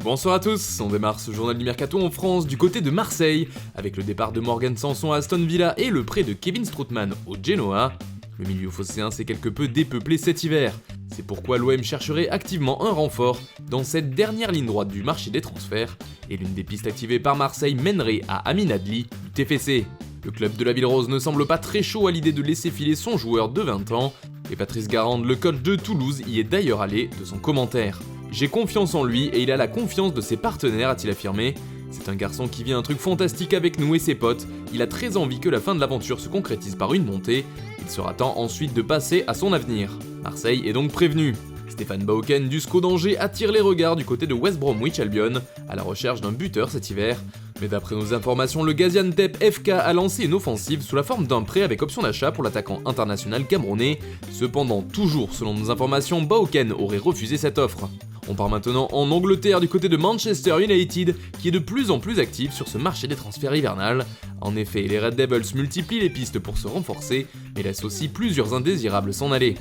Bonsoir à tous, on démarre ce journal du Mercato en France du côté de Marseille, avec le départ de Morgan Sanson à Aston Villa et le prêt de Kevin Strootman au Genoa. Le milieu phocéen s'est quelque peu dépeuplé cet hiver, c'est pourquoi l'OM chercherait activement un renfort dans cette dernière ligne droite du marché des transferts, et l'une des pistes activées par Marseille mènerait à Amin Adli du TFC. Le club de la Ville Rose ne semble pas très chaud à l'idée de laisser filer son joueur de 20 ans, et Patrice Garande, le coach de Toulouse, y est d'ailleurs allé de son commentaire. J'ai confiance en lui et il a la confiance de ses partenaires, a-t-il affirmé. C'est un garçon qui vit un truc fantastique avec nous et ses potes, il a très envie que la fin de l'aventure se concrétise par une montée, il sera temps ensuite de passer à son avenir. Marseille est donc prévenu. Stéphane Bauken du SCO d'Angers attire les regards du côté de West Bromwich Albion, à la recherche d'un buteur cet hiver. Mais d'après nos informations, le Gaziantep FK a lancé une offensive sous la forme d'un prêt avec option d'achat pour l'attaquant international camerounais. Cependant, toujours selon nos informations, Bauken aurait refusé cette offre. On part maintenant en Angleterre du côté de Manchester United, qui est de plus en plus active sur ce marché des transferts hivernal. En effet, les Red Devils multiplient les pistes pour se renforcer, mais laissent aussi plusieurs indésirables s'en aller.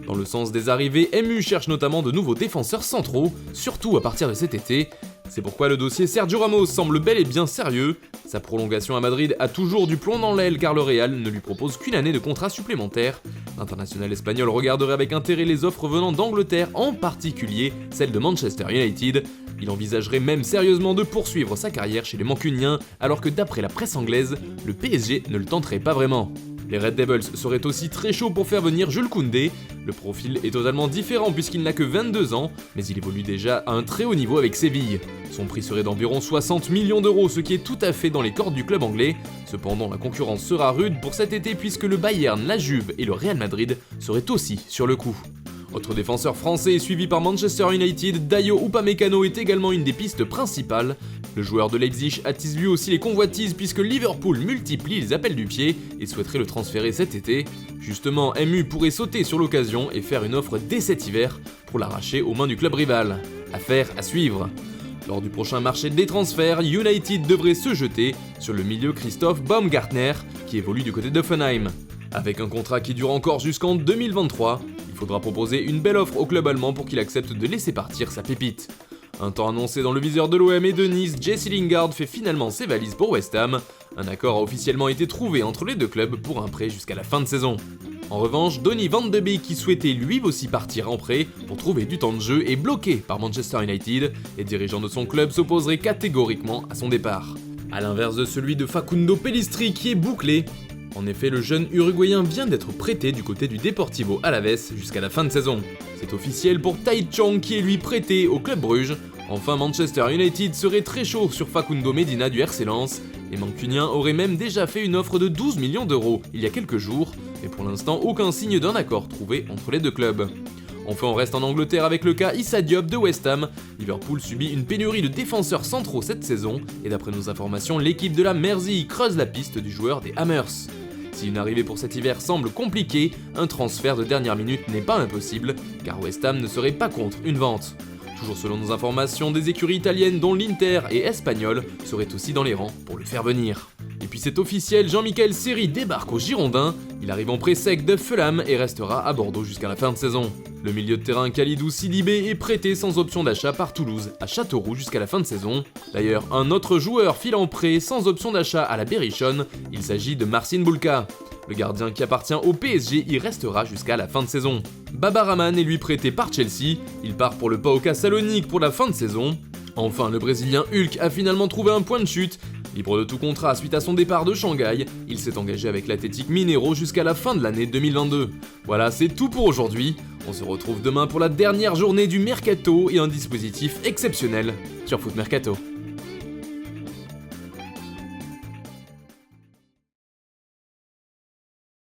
Dans le sens des arrivées, MU cherche notamment de nouveaux défenseurs centraux, surtout à partir de cet été. C'est pourquoi le dossier Sergio Ramos semble bel et bien sérieux. Sa prolongation à Madrid a toujours du plomb dans l'aile car le Real ne lui propose qu'une année de contrat supplémentaire. L'international espagnol regarderait avec intérêt les offres venant d'Angleterre, en particulier celle de Manchester United. Il envisagerait même sérieusement de poursuivre sa carrière chez les Mancuniens, alors que d'après la presse anglaise, le PSG ne le tenterait pas vraiment. Les Red Devils seraient aussi très chauds pour faire venir Jules Koundé. Le profil est totalement différent puisqu'il n'a que 22 ans, mais il évolue déjà à un très haut niveau avec Séville. Son prix serait d'environ 60 millions d'euros, ce qui est tout à fait dans les cordes du club anglais. Cependant, la concurrence sera rude pour cet été puisque le Bayern, la Juve et le Real Madrid seraient aussi sur le coup. Autre défenseur français suivi par Manchester United, Dayo Upamecano est également une des pistes principales. Le joueur de Leipzig attise lui aussi les convoitises puisque Liverpool multiplie les appels du pied et souhaiterait le transférer cet été. Justement, MU pourrait sauter sur l'occasion et faire une offre dès cet hiver pour l'arracher aux mains du club rival. Affaire à suivre. Lors du prochain marché des transferts, United devrait se jeter sur le milieu Christoph Baumgartner qui évolue du côté d'Hoffenheim. Avec un contrat qui dure encore jusqu'en 2023, il faudra proposer une belle offre au club allemand pour qu'il accepte de laisser partir sa pépite. Un temps annoncé dans le viseur de l'OM et de Nice, Jesse Lingard fait finalement ses valises pour West Ham. Un accord a officiellement été trouvé entre les deux clubs pour un prêt jusqu'à la fin de saison. En revanche, Donny van de Beek, qui souhaitait lui aussi partir en prêt pour trouver du temps de jeu, est bloqué par Manchester United. Les dirigeants de son club s'opposeraient catégoriquement à son départ. À l'inverse de celui de Facundo Pellistri qui est bouclé. En effet, le jeune Uruguayen vient d'être prêté du côté du Deportivo Alavés jusqu'à la fin de saison. C'est officiel pour Tai Chong qui est lui prêté au club Bruges. Enfin, Manchester United serait très chaud sur Facundo Medina du RC Lens. Les Mancuniens auraient même déjà fait une offre de 12 millions d'euros il y a quelques jours, mais pour l'instant aucun signe d'un accord trouvé entre les deux clubs. Enfin, on reste en Angleterre avec le cas Issa Diop de West Ham. Liverpool subit une pénurie de défenseurs centraux cette saison, et d'après nos informations, l'équipe de la Mersey creuse la piste du joueur des Hammers. Si une arrivée pour cet hiver semble compliquée, un transfert de dernière minute n'est pas impossible, car West Ham ne serait pas contre une vente. Toujours selon nos informations, des écuries italiennes dont l'Inter et espagnoles seraient aussi dans les rangs pour le faire venir. Et puis c'est officiel, Jean-Michel Seri débarque aux Girondins, il arrive en prêt sec de Fulham et restera à Bordeaux jusqu'à la fin de saison. Le milieu de terrain Khalidou Sidibé est prêté sans option d'achat par Toulouse à Châteauroux jusqu'à la fin de saison. D'ailleurs, un autre joueur file en prêt sans option d'achat à la Berrichonne, il s'agit de Marcin Bulka. Le gardien qui appartient au PSG y restera jusqu'à la fin de saison. Baba Rahman est lui prêté par Chelsea, il part pour le PAOK Salonique pour la fin de saison. Enfin, le Brésilien Hulk a finalement trouvé un point de chute. Libre de tout contrat suite à son départ de Shanghai, il s'est engagé avec l'Athletic Mineiro jusqu'à la fin de l'année 2022. Voilà, c'est tout pour aujourd'hui. On se retrouve demain pour la dernière journée du Mercato et un dispositif exceptionnel sur Foot Mercato.